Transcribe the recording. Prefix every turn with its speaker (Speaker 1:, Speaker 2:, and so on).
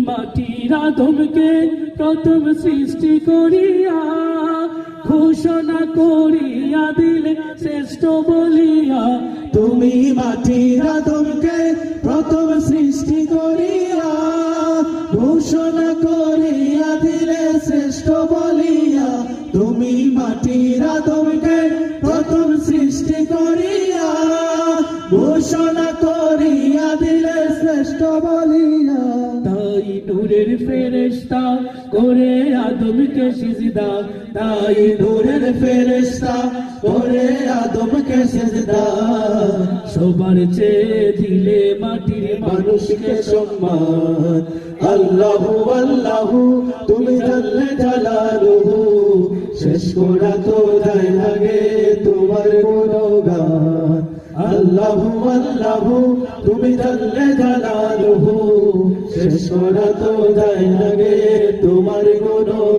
Speaker 1: মাটির আদমকে প্রথম সৃষ্টি করিয়া ঘোষণা করিয়া দিলে শ্রেষ্ঠ বলিয়া।
Speaker 2: তুমি মাটির আদমকে প্রথম সৃষ্টি করিয়া ঘোষণা করিয়া দিলে শ্রেষ্ঠ বলিয়া। তুমি মাটির আদমকে প্রথম সৃষ্টি করিয়া ঘোষণা করিয়া দিলে শ্রেষ্ঠ বলিয়া।
Speaker 1: তাই নূরের ফেরেশতা করে আদমকে সিজদা,
Speaker 2: তাই নূরের ফেরেশতা করে আদমকে সিজদা।
Speaker 1: সবার চেয়ে দিলে মাটির
Speaker 2: মানুষকে সম্মান। আল্লাহু আল্লাহু তুমি জাল্লে জালালুহু, শেষ করা তো যায় লাগে তোমার গুণগান। আল্লাহু আল্লাহু তুমি জাল্লে জালালুহু, শেষ করা তো যায় লাগে তোমার গুণগান।